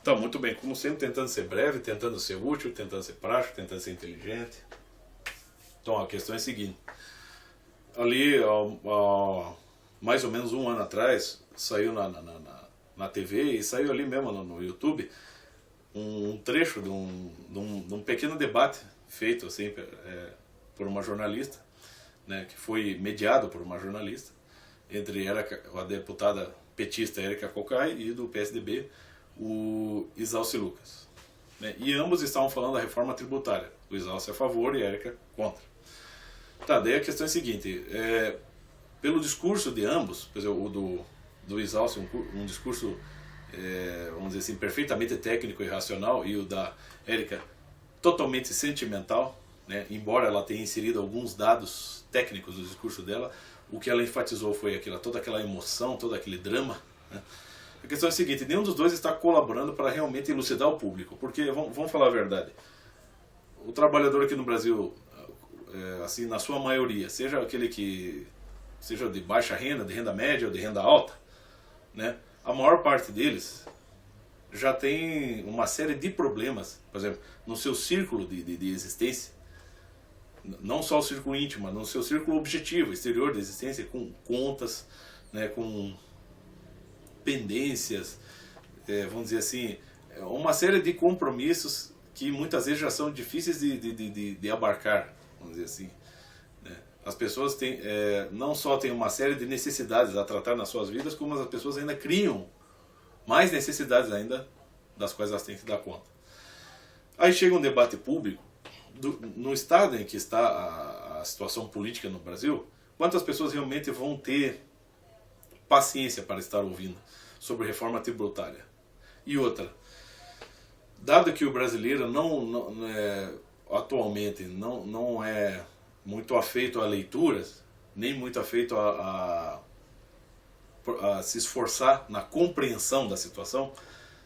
Então, muito bem, como sempre, tentando ser breve, tentando ser útil, tentando ser prático, tentando ser inteligente. Então, a questão é a seguinte. Ali, mais ou menos um ano atrás, saiu na TV e saiu ali mesmo no YouTube um trecho de um pequeno debate feito assim, por uma jornalista, né, que foi mediado por uma jornalista, entre a deputada petista Érica Cocai e do PSDB, o Isalci Lucas. Né, e ambos estavam falando da reforma tributária. O Isalci a favor e a Érica contra. Tá, daí a questão é a seguinte, pelo discurso de ambos, por exemplo, o do Isalci, um discurso, vamos dizer assim, perfeitamente técnico e racional, e o da Érica totalmente sentimental, né? Embora ela tenha inserido alguns dados técnicos no discurso dela, o que ela enfatizou foi toda aquela emoção, todo aquele drama, né? A questão é a seguinte, nenhum dos dois está colaborando para realmente elucidar o público, porque, vamos falar a verdade, o trabalhador aqui no Brasil, assim, na sua maioria, seja aquele que seja de baixa renda, de renda média ou de renda alta, né, a maior parte deles já tem uma série de problemas, por exemplo, no seu círculo de existência, não só o círculo íntimo, mas no seu círculo objetivo, exterior de existência, com contas, né, com pendências, vamos dizer assim, uma série de compromissos que muitas vezes já são difíceis de abarcar, vamos dizer assim. Né? As pessoas têm, não só têm uma série de necessidades a tratar nas suas vidas, como as pessoas ainda criam mais necessidades ainda das quais elas têm que dar conta. Aí chega um debate público, no estado em que está a situação política no Brasil, quantas pessoas realmente vão ter paciência para estar ouvindo sobre reforma tributária? E outra, dado que o brasileiro atualmente não é muito afeito a leituras, nem muito afeito a se esforçar na compreensão da situação,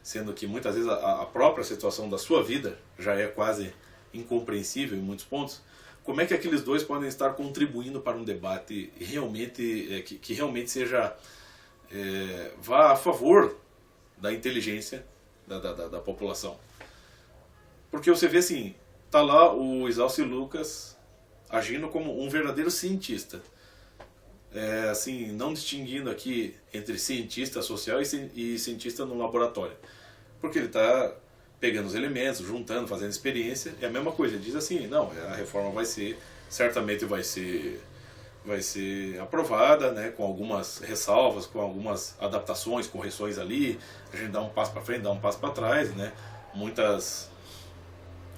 sendo que muitas vezes a própria situação da sua vida já é quase incompreensível em muitos pontos, como é que aqueles dois podem estar contribuindo para um debate realmente, que realmente seja, vá a favor da inteligência da população? Porque você vê assim, tá lá o Isalci Lucas agindo como um verdadeiro cientista, assim, não distinguindo aqui entre cientista social e cientista no laboratório, porque ele está pegando os elementos, juntando, fazendo experiência, é a mesma coisa. Ele diz assim, não, a reforma certamente vai ser aprovada, né, com algumas ressalvas, com algumas adaptações, correções ali, a gente dá um passo para frente, dá um passo para trás, né, muitas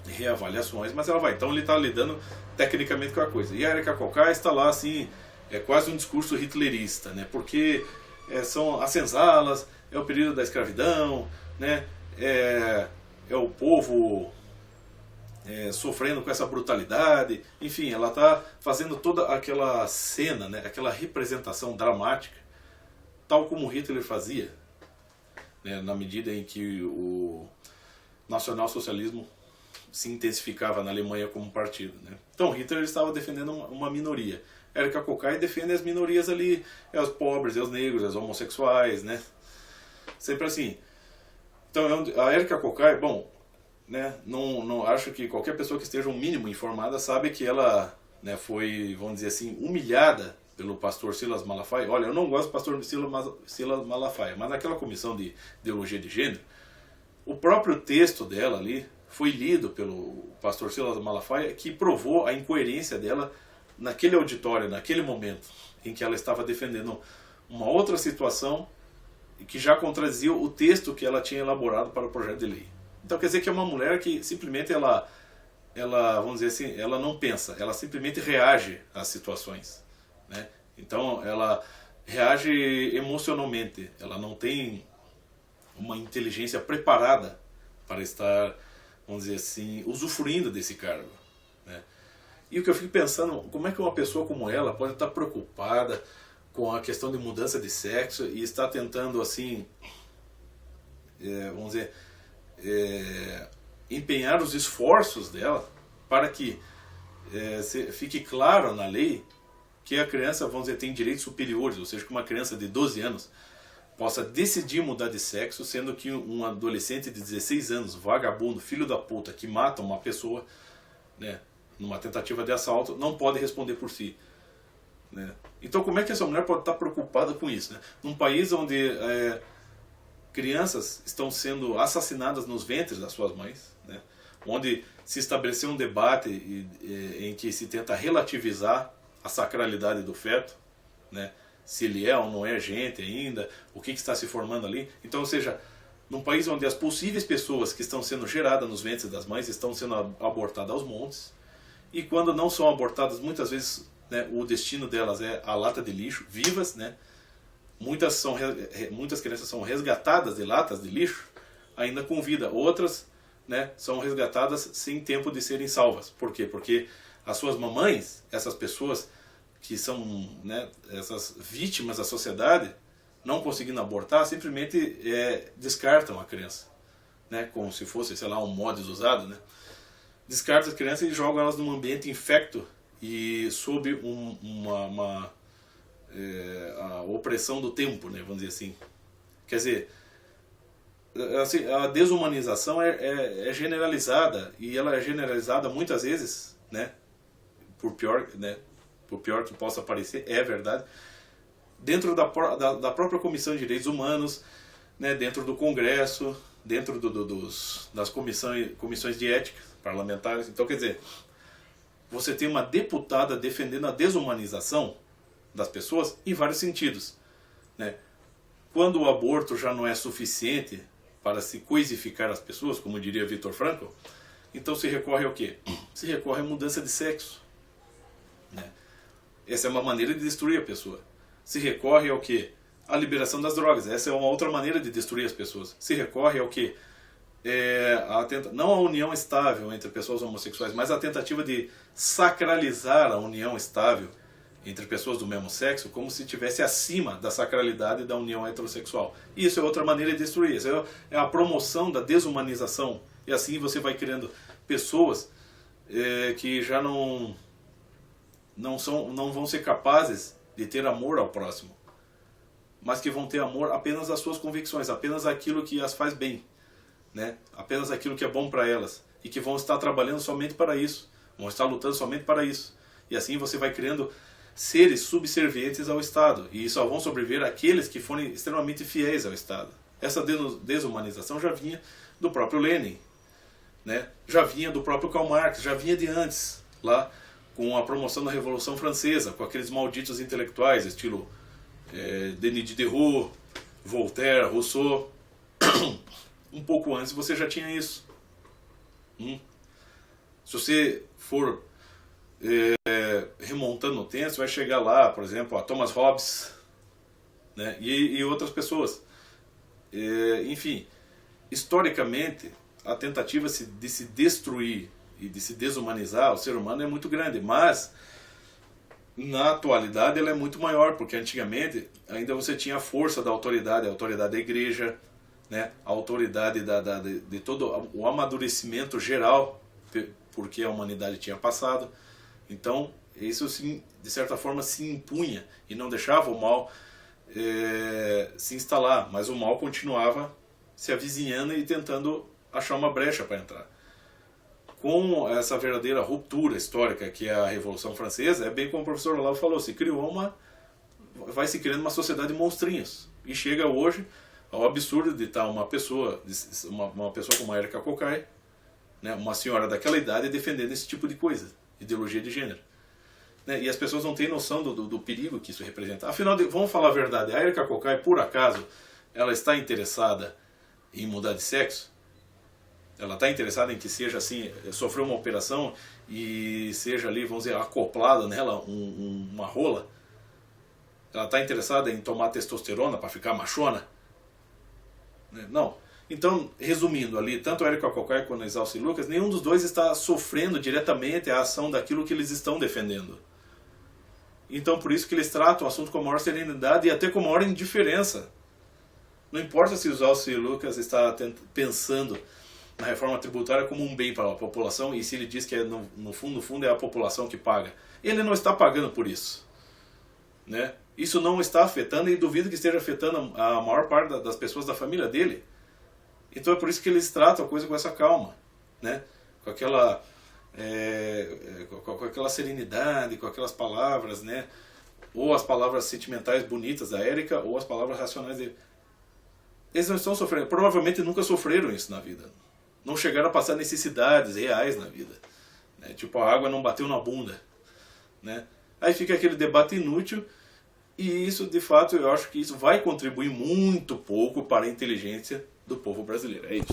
reavaliações, mas ela vai. Então ele está lidando tecnicamente com a coisa. E a Érica Cocai está lá assim, é quase um discurso hitlerista, né, porque são as senzalas, é o período da escravidão, né, é o povo sofrendo com essa brutalidade, enfim, ela está fazendo toda aquela cena, né, aquela representação dramática, tal como Hitler fazia, né, na medida em que o nacionalsocialismo se intensificava na Alemanha como partido. Né. Então Hitler estava defendendo uma minoria. Érica Cocai defende as minorias ali, os pobres, os negros, os homossexuais, né, sempre assim. Então a Érica Cocai, bom, né, não acho que qualquer pessoa que esteja um mínimo informada sabe que ela, né, foi, vamos dizer assim, humilhada pelo pastor Silas Malafaia. Olha, eu não gosto do pastor Silas Malafaia, mas naquela comissão de ideologia de gênero, o próprio texto dela ali foi lido pelo pastor Silas Malafaia, que provou a incoerência dela naquele auditório, naquele momento em que ela estava defendendo uma outra situação que já contradizia o texto que ela tinha elaborado para o projeto de lei. Então quer dizer que é uma mulher que simplesmente ela, vamos dizer assim, ela não pensa, ela simplesmente reage às situações, né? Então ela reage emocionalmente, ela não tem uma inteligência preparada para estar, vamos dizer assim, usufruindo desse cargo, né? E o que eu fico pensando, como é que uma pessoa como ela pode estar preocupada com a questão de mudança de sexo e está tentando, assim, vamos dizer, empenhar os esforços dela para que fique claro na lei que a criança, vamos dizer, tem direitos superiores, ou seja, que uma criança de 12 anos possa decidir mudar de sexo, sendo que um adolescente de 16 anos, vagabundo, filho da puta, que mata uma pessoa, né, numa tentativa de assalto, não pode responder por si, né? Então como é que essa mulher pode estar preocupada com isso, né? Num país onde crianças estão sendo assassinadas nos ventres das suas mães, né? Onde se estabeleceu um debate em que se tenta relativizar a sacralidade do feto, né? Se ele é ou não é gente ainda, o que está se formando ali. Então, ou seja, num país onde as possíveis pessoas que estão sendo geradas nos ventres das mães estão sendo abortadas aos montes, e quando não são abortadas, muitas vezes, né, o destino delas é a lata de lixo, vivas, né? Muitas crianças são resgatadas de latas de lixo, ainda com vida. Outras, né, são resgatadas sem tempo de serem salvas. Por quê? Porque as suas mamães, essas pessoas que são, né, essas vítimas da sociedade, não conseguindo abortar, simplesmente descartam a criança, né, como se fosse, sei lá, um mods usado, né? Descartam as crianças e jogam elas num ambiente infecto e sob a opressão do tempo, né, vamos dizer assim. Quer dizer, assim, a desumanização é generalizada, e ela é generalizada muitas vezes, né, por pior que possa parecer, é verdade, dentro da própria Comissão de Direitos Humanos, né, dentro do Congresso, dentro das comissões de ética parlamentares. Então, quer dizer, você tem uma deputada defendendo a desumanização das pessoas em vários sentidos, né? Quando o aborto já não é suficiente para se coisificar as pessoas, como diria Viktor Frankl, então se recorre ao quê? Se recorre à mudança de sexo, né? Essa é uma maneira de destruir a pessoa. Se recorre ao quê? A liberação das drogas. Essa é uma outra maneira de destruir as pessoas. Se recorre ao quê? Não a união estável entre pessoas homossexuais, mas a tentativa de sacralizar a união estável entre pessoas do mesmo sexo, como se estivesse acima da sacralidade da união heterossexual. Isso é outra maneira de destruir. Isso é a promoção da desumanização. E assim você vai criando pessoas que já não vão ser capazes de ter amor ao próximo, mas que vão ter amor apenas às suas convicções, apenas aquilo que as faz bem, né? Apenas aquilo que é bom para elas, e que vão estar trabalhando somente para isso, vão estar lutando somente para isso. E assim você vai criando seres subservientes ao Estado, e só vão sobreviver aqueles que forem extremamente fiéis ao Estado. Essa desumanização já vinha do próprio Lenin, né? Já vinha do próprio Karl Marx, já vinha de antes, lá com a promoção da Revolução Francesa, com aqueles malditos intelectuais, estilo Denis Diderot, Voltaire, Rousseau. Um pouco antes você já tinha isso. Se você for remontando o tempo, você vai chegar lá, por exemplo, a Thomas Hobbes, né, e outras pessoas. Enfim, historicamente, a tentativa de se destruir e de se desumanizar o ser humano é muito grande, mas na atualidade ela é muito maior, porque antigamente ainda você tinha a força da autoridade, a autoridade da igreja, né, a autoridade de todo o amadurecimento geral, porque a humanidade tinha passado. Então isso, sim, de certa forma se impunha e não deixava o mal se instalar, mas o mal continuava se avizinhando e tentando achar uma brecha para entrar. Com essa verdadeira ruptura histórica que é a Revolução Francesa, é bem como o professor Olavo falou, vai se criando uma sociedade de monstrinhos, e chega hoje ao absurdo de estar uma pessoa como a Erika Kokai, né, uma senhora daquela idade, defendendo esse tipo de coisa, ideologia de gênero, né, e as pessoas não têm noção do perigo que isso representa. Afinal, vamos falar a verdade, a Erika Kokai, por acaso, ela está interessada em mudar de sexo? Ela está interessada em que seja assim, sofreu uma operação e seja ali, vamos dizer, acoplada nela uma rola? Ela está interessada em tomar testosterona para ficar machona? Não. Então, resumindo ali, tanto a Erika Kokai quanto a Exalce Lucas, nenhum dos dois está sofrendo diretamente a ação daquilo que eles estão defendendo. Então, por isso que eles tratam o assunto com a maior serenidade e até com a maior indiferença. Não importa se o Exalce Lucas está pensando na reforma tributária como um bem para a população, e se ele diz que no fundo é a população que paga. Ele não está pagando por isso, né? isso não está afetando, e duvido que esteja afetando a maior parte das pessoas da família dele. Então é por isso que eles tratam a coisa com essa calma, né? Com aquela com aquela serenidade, com aquelas palavras, né? Ou as palavras sentimentais bonitas da Érica, ou as palavras racionais dele. Eles não estão sofrendo, provavelmente nunca sofreram isso na vida. Não chegaram a passar necessidades reais na vida, né? Tipo, a água não bateu na bunda, né? Aí fica aquele debate inútil, e isso, de fato, eu acho que isso vai contribuir muito pouco para a inteligência do povo brasileiro. É isso.